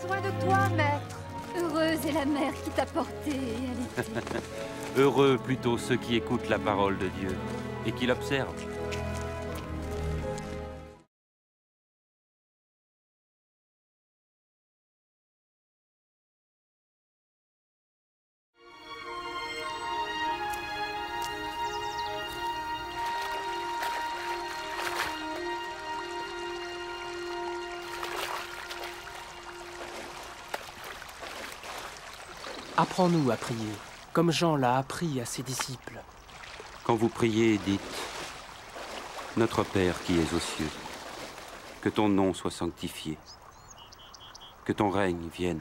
besoin de toi, maître. Heureuse est la mère qui t'a porté et allaitée. Heureux plutôt ceux qui écoutent la parole de Dieu et qui l'observent. Apprends-nous à prier, comme Jean l'a appris à ses disciples. Quand vous priez, dites « Notre Père qui es aux cieux, que ton nom soit sanctifié, que ton règne vienne,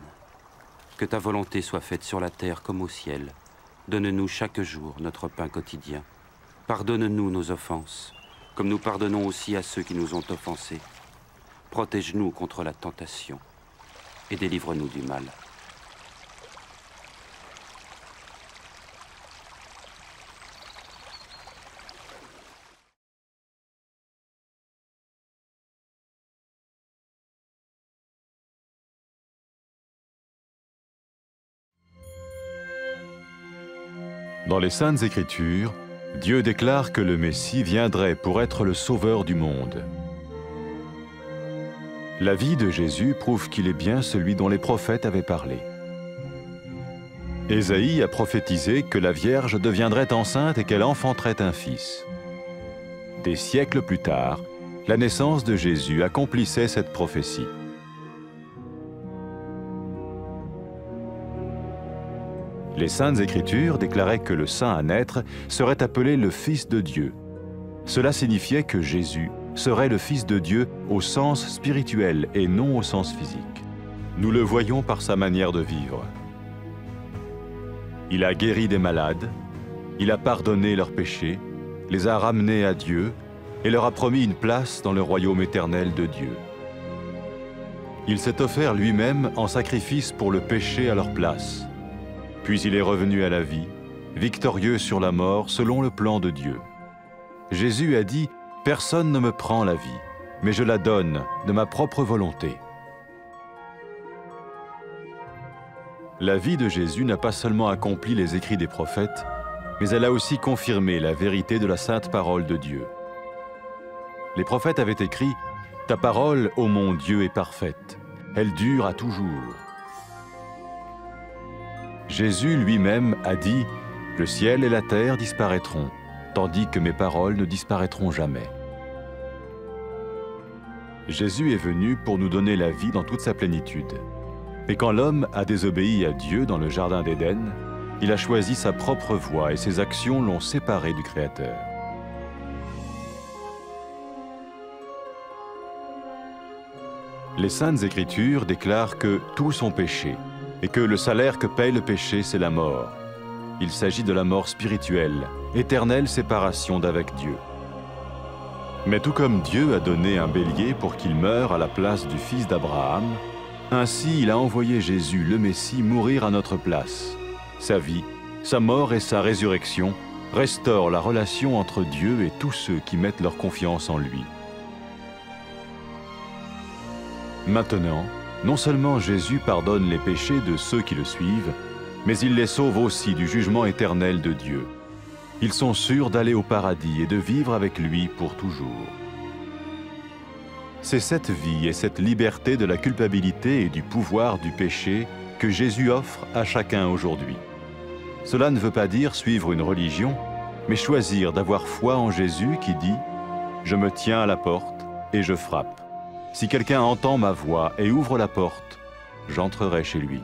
que ta volonté soit faite sur la terre comme au ciel. Donne-nous chaque jour notre pain quotidien. Pardonne-nous nos offenses, comme nous pardonnons aussi à ceux qui nous ont offensés. Protège-nous contre la tentation et délivre-nous du mal. » Dans les Saintes Écritures, Dieu déclare que le Messie viendrait pour être le sauveur du monde. La vie de Jésus prouve qu'il est bien celui dont les prophètes avaient parlé. Ésaïe a prophétisé que la Vierge deviendrait enceinte et qu'elle enfanterait un fils. Des siècles plus tard, la naissance de Jésus accomplissait cette prophétie. Les Saintes Écritures déclaraient que le saint à naître serait appelé le Fils de Dieu. Cela signifiait que Jésus serait le Fils de Dieu au sens spirituel et non au sens physique. Nous le voyons par sa manière de vivre. Il a guéri des malades, il a pardonné leurs péchés, les a ramenés à Dieu et leur a promis une place dans le royaume éternel de Dieu. Il s'est offert lui-même en sacrifice pour le péché à leur place. Puis il est revenu à la vie, victorieux sur la mort selon le plan de Dieu. Jésus a dit « Personne ne me prend la vie, mais je la donne de ma propre volonté. » La vie de Jésus n'a pas seulement accompli les écrits des prophètes, mais elle a aussi confirmé la vérité de la sainte parole de Dieu. Les prophètes avaient écrit « Ta parole, ô mon Dieu, est parfaite, elle dure à toujours. » Jésus lui-même a dit « Le ciel et la terre disparaîtront, tandis que mes paroles ne disparaîtront jamais. » Jésus est venu pour nous donner la vie dans toute sa plénitude. Mais quand l'homme a désobéi à Dieu dans le jardin d'Éden, il a choisi sa propre voie et ses actions l'ont séparé du Créateur. Les Saintes Écritures déclarent que tous ont péché et que le salaire que paye le péché, c'est la mort. Il s'agit de la mort spirituelle, éternelle séparation d'avec Dieu. Mais tout comme Dieu a donné un bélier pour qu'il meure à la place du fils d'Abraham, ainsi il a envoyé Jésus, le Messie, mourir à notre place. Sa vie, sa mort et sa résurrection restaurent la relation entre Dieu et tous ceux qui mettent leur confiance en lui. Maintenant, non seulement Jésus pardonne les péchés de ceux qui le suivent, mais il les sauve aussi du jugement éternel de Dieu. Ils sont sûrs d'aller au paradis et de vivre avec lui pour toujours. C'est cette vie et cette liberté de la culpabilité et du pouvoir du péché que Jésus offre à chacun aujourd'hui. Cela ne veut pas dire suivre une religion, mais choisir d'avoir foi en Jésus qui dit « Je me tiens à la porte et je frappe. Si quelqu'un entend ma voix et ouvre la porte, j'entrerai chez lui. »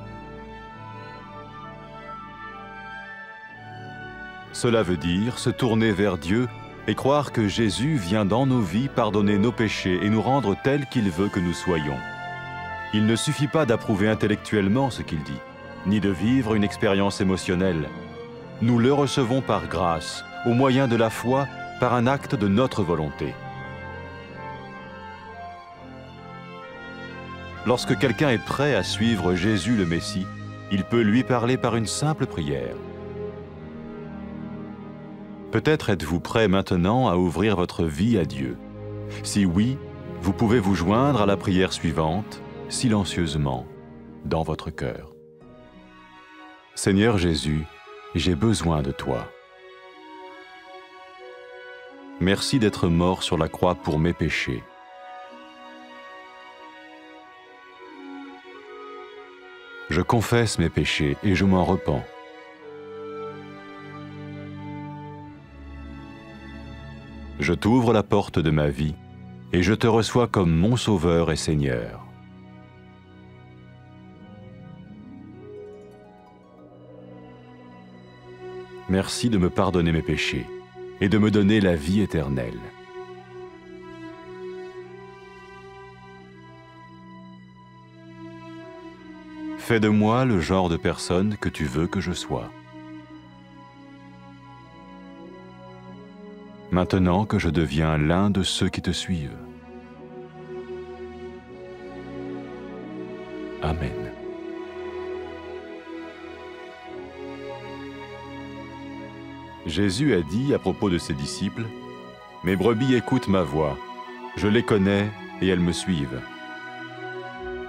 Cela veut dire se tourner vers Dieu et croire que Jésus vient dans nos vies pardonner nos péchés et nous rendre tels qu'il veut que nous soyons. Il ne suffit pas d'approuver intellectuellement ce qu'il dit, ni de vivre une expérience émotionnelle. Nous le recevons par grâce, au moyen de la foi, par un acte de notre volonté. Lorsque quelqu'un est prêt à suivre Jésus le Messie, il peut lui parler par une simple prière. Peut-être êtes-vous prêt maintenant à ouvrir votre vie à Dieu. Si oui, vous pouvez vous joindre à la prière suivante, silencieusement. dans votre cœur. Seigneur Jésus, j'ai besoin de toi. Merci d'être mort sur la croix pour mes péchés. Je confesse mes péchés et je m'en repens. Je t'ouvre la porte de ma vie et je te reçois comme mon Sauveur et Seigneur. Merci de me pardonner mes péchés et de me donner la vie éternelle. Fais de moi le genre de personne que tu veux que je sois. Maintenant que je deviens l'un de ceux qui te suivent. Amen. Jésus a dit à propos de ses disciples, « Mes brebis écoutent ma voix, je les connais et elles me suivent. »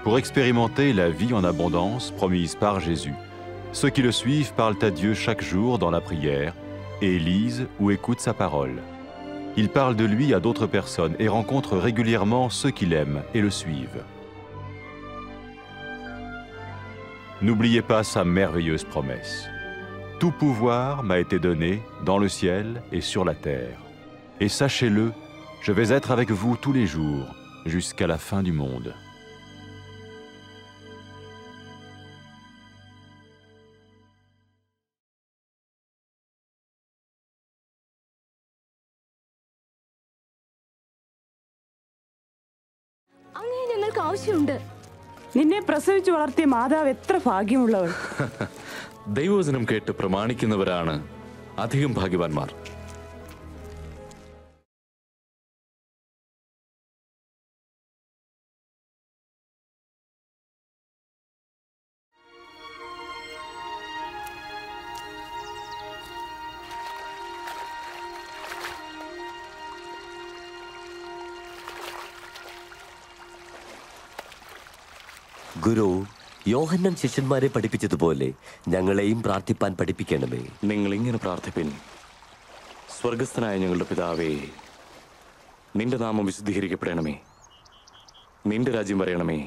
Pour expérimenter la vie en abondance promise par Jésus, ceux qui le suivent parlent à Dieu chaque jour dans la prière et lisent ou écoutent sa parole. Ils parlent de lui à d'autres personnes et rencontrent régulièrement ceux qui l'aiment et le suivent. N'oubliez pas sa merveilleuse promesse. Tout pouvoir m'a été donné dans le ciel et sur la terre. Et sachez-le, je vais être avec vous tous les jours, jusqu'à la fin du monde. നിന്നെ പ്രസവിച്ചു വളർത്തിയ മാതാവ് എത്ര ഭാഗ്യമുള്ളവൾ. ദൈവവചനം കേട്ട് പ്രമാണിക്കുന്നവരാണ് അധികം ഭാഗ്യവാന്മാർ. ഗുരു, യോഹന്നാൻ ശിഷ്യന്മാരെ പഠിപ്പിച്ചതുപോലെ ഞങ്ങളെയും പ്രാർത്ഥിപ്പാൻ പഠിപ്പിക്കണമേ. നിങ്ങൾ ഇങ്ങനെ പ്രാർത്ഥിപ്പിൻ. സ്വർഗസ്ഥനായ ഞങ്ങളുടെ പിതാവേ, നിന്റെ നാമം വിശുദ്ധീകരിക്കപ്പെടണമേ. നിന്റെ രാജ്യം വരയണമേ.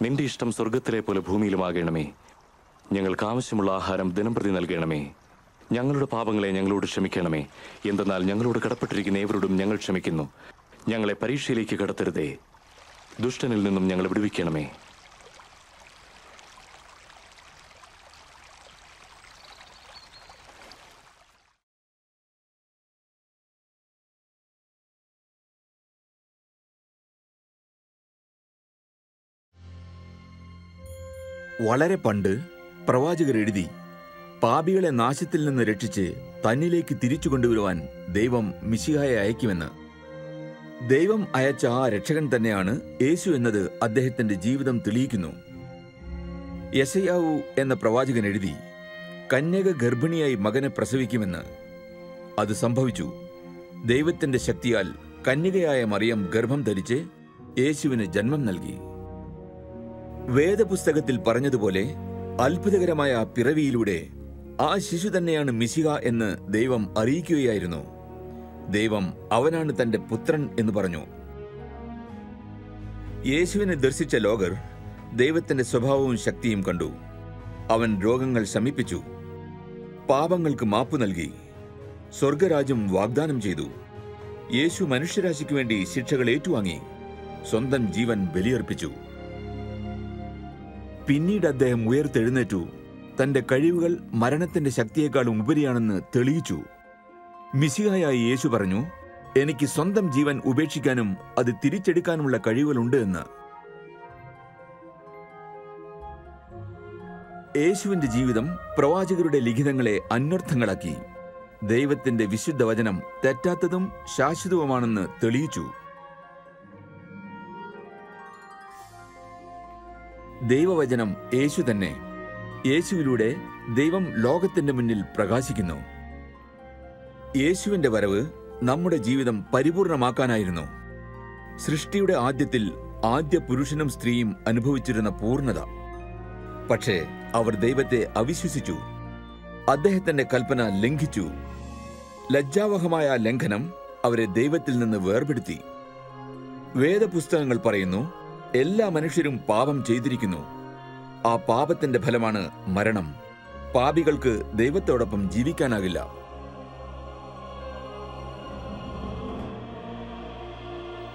നിന്റെ ഇഷ്ടം സ്വർഗത്തിലെ പോലെ ഭൂമിയിലുമാകണമേ. ഞങ്ങൾക്ക് ആവശ്യമുള്ള ആഹാരം ദിനംപ്രതി നൽകണമേ. ഞങ്ങളുടെ പാപങ്ങളെ ഞങ്ങളോട് ക്ഷമിക്കണമേ. എന്തെന്നാൽ ഞങ്ങളോട് കടപ്പെട്ടിരിക്കുന്ന ഏവരോടും ഞങ്ങൾ ക്ഷമിക്കുന്നു. ഞങ്ങളെ പരീക്ഷയിലേക്ക് കടത്തരുതേ, ദുഷ്ടനിൽ നിന്നും ഞങ്ങളെ വിടുവിക്കണമേ. വളരെ പണ്ട് പ്രവാചകർ എഴുതി, പാപികളെ നാശത്തിൽ നിന്ന് രക്ഷിച്ച് തന്നിലേക്ക് തിരിച്ചു കൊണ്ടുവരുവാൻ ദൈവം മിശിഹായെ അയക്കുമെന്ന്. ദൈവം അയച്ച ആ രക്ഷകൻ തന്നെയാണ് യേശു എന്നത് അദ്ദേഹത്തിന്റെ ജീവിതം തെളിയിക്കുന്നു. യെശയ്യാവു എന്ന പ്രവാചകൻ എഴുതി, കന്യക ഗർഭിണിയായി മകനെ പ്രസവിക്കുമെന്ന്. അത് സംഭവിച്ചു. ദൈവത്തിന്റെ ശക്തിയാൽ കന്യകയായ മറിയം ഗർഭം ധരിച്ച് യേശുവിന് ജന്മം നൽകി. വേദപുസ്തകത്തിൽ പറഞ്ഞതുപോലെ അത്ഭുതകരമായ പിറവിയിലൂടെ ആ ശിശു തന്നെയാണ് മിശിഹ എന്ന് ദൈവം അറിയിക്കുകയായിരുന്നു. ദൈവം അവനാണ് തന്റെ പുത്രൻ എന്ന് പറഞ്ഞു. യേശുവിനെ ദർശിച്ച ലോകർ ദൈവത്തിന്റെ സ്വഭാവവും ശക്തിയും കണ്ടു. അവൻ രോഗങ്ങൾ ശമിപ്പിച്ചു, പാപങ്ങൾക്ക് മാപ്പു നൽകി, സ്വർഗരാജ്യം വാഗ്ദാനം ചെയ്തു. യേശു മനുഷ്യരാശിക്ക് വേണ്ടി ശിക്ഷകൾ ഏറ്റുവാങ്ങി, സ്വന്തം ജീവൻ ബലിയർപ്പിച്ചു. പിന്നീട് അദ്ദേഹം ഉയർത്തെഴുന്നേറ്റു. തന്റെ കഴിവുകൾ മരണത്തിന്റെ ശക്തിയേക്കാളും ഉപരിയാണെന്ന് തെളിയിച്ചു. മിശിഹായായ യേശു പറഞ്ഞു, എനിക്ക് സ്വന്തം ജീവൻ ഉപേക്ഷിക്കാനും അത് തിരിച്ചെടുക്കാനുമുള്ള കഴിവുകളുണ്ട് എന്ന്. യേശുവിന്റെ ജീവിതം പ്രവാചകരുടെ ലിഖിതങ്ങളെ അന്വർത്ഥങ്ങളാക്കി. ദൈവത്തിന്റെ വിശുദ്ധ വചനം തെറ്റാത്തതും ശാശ്വതവുമാണെന്ന് തെളിയിച്ചു. ദൈവവചനം യേശു തന്നെ. യേശുവിലൂടെ ദൈവം ലോകത്തിന്റെ മുന്നിൽ പ്രകാശിക്കുന്നു. യേശുവിന്റെ വരവ് നമ്മുടെ ജീവിതം പരിപൂർണമാക്കാനായിരുന്നു. സൃഷ്ടിയുടെ ആദ്യത്തിൽ ആദ്യ പുരുഷനും സ്ത്രീയും അനുഭവിച്ചിരുന്ന പൂർണ്ണത പക്ഷേ അവർ ദൈവത്തെ അവിശ്വസിച്ചു, അദ്ദേഹത്തിന്റെ കൽപ്പന ലംഘിച്ചു. ലജ്ജാവഹമായ ലംഘനം അവരെ ദൈവത്തിൽ നിന്ന് വേർപെടുത്തി. വേദപുസ്തകങ്ങൾ പറയുന്നു, എല്ലാ മനുഷ്യരും പാപം ചെയ്തിരിക്കുന്നു. ആ പാപത്തിന്റെ ഫലമാണ് മരണം. പാപികൾക്ക് ദൈവത്തോടൊപ്പം ജീവിക്കാനാകില്ല.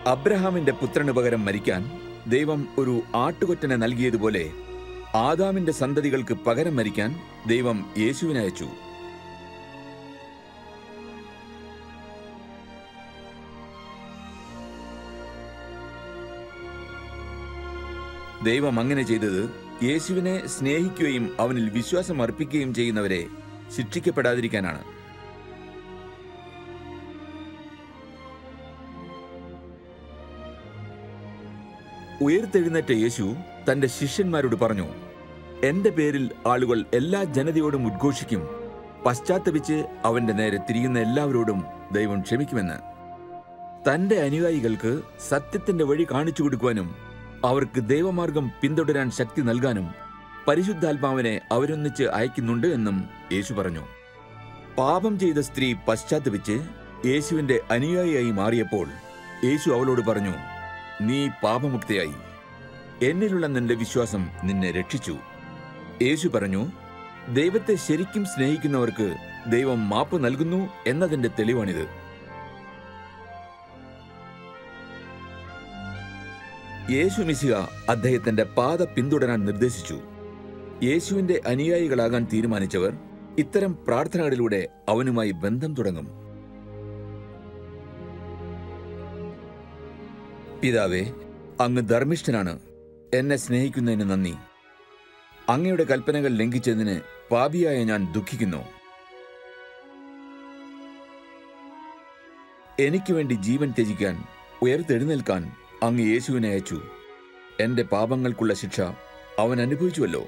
അബ്രഹാമിന്റെ പുത്രന് പകരം മരിക്കാൻ ദൈവം ഒരു ആട്ടുകൊറ്റനെ നൽകിയതുപോലെ ആദാമിന്റെ സന്തതികൾക്ക് പകരം മരിക്കാൻ ദൈവം യേശുവിനെ അയച്ചു. ദൈവം അങ്ങനെ ചെയ്തത് യേശുവിനെ സ്നേഹിക്കുകയും അവനിൽ വിശ്വാസം അർപ്പിക്കുകയും ചെയ്യുന്നവരെ ശിക്ഷിക്കപ്പെടാതിരിക്കാനാണ്. ഉയർത്തെഴുന്നേറ്റ യേശു തന്റെ ശിഷ്യന്മാരോട് പറഞ്ഞു, എന്റെ പേരിൽ ആളുകൾ എല്ലാ ജനതയോടും ഉദ്ഘോഷിക്കും. പശ്ചാത്തപിച്ച് അവന്റെ നേരെ തിരിയുന്ന എല്ലാവരോടും ദൈവം ക്ഷമിക്കുമെന്ന്. തന്റെ അനുയായികൾക്ക് സത്യത്തിന്റെ വഴി കാണിച്ചു കൊടുക്കുവാനും അവർക്ക് ദൈവമാർഗം പിന്തുടരാൻ ശക്തി നൽകാനും പരിശുദ്ധാത്മാവിനെ അവരൊന്നിച്ച് അയക്കുന്നുണ്ട് എന്നും യേശു പറഞ്ഞു. പാപം ചെയ്ത സ്ത്രീ പശ്ചാത്തപിച്ച് യേശുവിന്റെ അനുയായിയായി മാറിയപ്പോൾ യേശു അവളോട് പറഞ്ഞു, നീ പാപമുക്തയായി. എന്നിലുള്ള നിന്റെ വിശ്വാസം നിന്നെ രക്ഷിച്ചു. യേശു പറഞ്ഞു, ദൈവത്തെ ശരിക്കും സ്നേഹിക്കുന്നവർക്ക് ദൈവം മാപ്പ് നൽകുന്നു എന്നതിന്റെ തെളിവാണിത്. യേശു മിശിഹ അദ്ദേഹത്തിന്റെ പാത പിന്തുടരാൻ നിർദ്ദേശിച്ചു. യേശുവിന്റെ അനുയായികളാകാൻ തീരുമാനിച്ചവർ ഇത്തരം പ്രാർത്ഥനകളിലൂടെ അവനുമായി ബന്ധം തുടങ്ങും. പിതാവേ, അങ്ങ് ധർമ്മിഷ്ഠനാണ്. എന്നെ സ്നേഹിക്കുന്നതിന് നന്ദി. അങ്ങയുടെ കൽപ്പനകൾ ലംഘിച്ചതിന് പാപിയായ ഞാൻ ദുഃഖിക്കുന്നു. എനിക്ക് വേണ്ടി ജീവൻ ത്യജിക്കാൻ, ഉയർത്തെഴുന്നേൽക്കാൻ അങ്ങ് യേശുവിനെ അയച്ചു. എന്റെ പാപങ്ങൾക്കുള്ള ശിക്ഷ അവൻ അനുഭവിച്ചുവല്ലോ.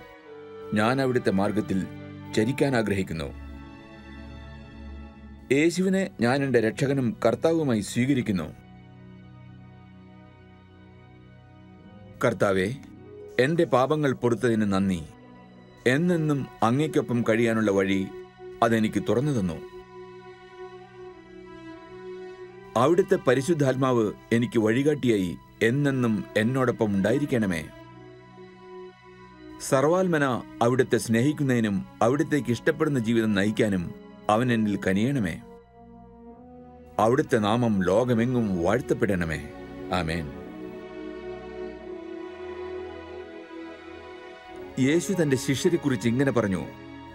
ഞാൻ അവിടുത്തെ മാർഗത്തിൽ ചരിക്കാൻ ആഗ്രഹിക്കുന്നു. യേശുവിനെ ഞാൻ എന്റെ രക്ഷകനും കർത്താവുമായി സ്വീകരിക്കുന്നു. കർത്താവേ, എന്റെ പാപങ്ങൾ പൊറുത്തതിന് നന്ദി. എന്നെന്നും അങ്ങയ്ക്കൊപ്പം കഴിയാനുള്ള വഴി അതെനിക്ക് തുറന്നു തന്നു. അവിടുത്തെ പരിശുദ്ധാത്മാവ് എനിക്ക് വഴികാട്ടിയായി എന്നെന്നും എന്നോടൊപ്പം ഉണ്ടായിരിക്കണമേ. സർവാത്മന അവിടുത്തെ സ്നേഹിക്കുന്നതിനും അവിടുത്തേക്ക് ഇഷ്ടപ്പെടുന്ന ജീവിതം നയിക്കാനും അവൻ എന്നിൽ കനിയണമേ. അവിടുത്തെ നാമം ലോകമെങ്ങും വാഴ്ത്തപ്പെടണമേ. ആമേൻ. യേശു തന്റെ ശിഷ്യരെക്കുറിച്ച് ഇങ്ങനെ പറഞ്ഞു,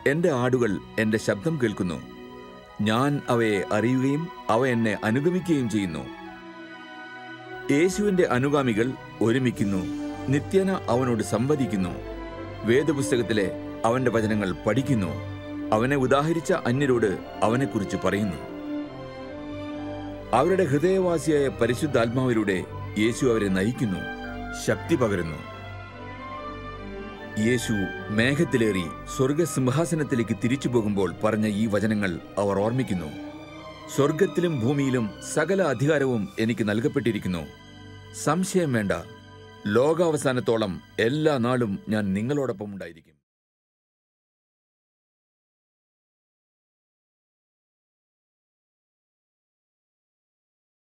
എന്റെ ആടുകൾ എന്റെ ശബ്ദം കേൾക്കുന്നു. ഞാൻ അവയെ അറിയുകയും അവ എന്നെ അനുഗമിക്കുകയും ചെയ്യുന്നു. യേശുവിന്റെ അനുഗാമികൾ ഒരുമിക്കുന്നു, നിത്യേന അവനോട് സംവദിക്കുന്നു, വേദപുസ്തകത്തിലെ അവന്റെ വചനങ്ങൾ പഠിക്കുന്നു, അവനെ ഉദാഹരിച്ച അന്യരോട് അവനെക്കുറിച്ച് പറയുന്നു. അവരുടെ ഹൃദയവാസിയായ പരിശുദ്ധാത്മാവിലൂടെ യേശു അവരെ നയിക്കുന്നു, ശക്തി പകരുന്നു. യേശു മേഘത്തിലേറി സ്വർഗസിംഹാസനത്തിലേക്ക് തിരിച്ചു പോകുമ്പോൾ പറഞ്ഞ ഈ വചനങ്ങൾ അവർ ഓർമ്മിക്കുന്നു. സ്വർഗത്തിലും ഭൂമിയിലും സകല അധികാരവും എനിക്ക് നൽകപ്പെട്ടിരിക്കുന്നു. സംശയം വേണ്ട, ലോകാവസാനത്തോളം എല്ലാ നാളും ഞാൻ നിങ്ങളോടൊപ്പം ഉണ്ടായിരിക്കും.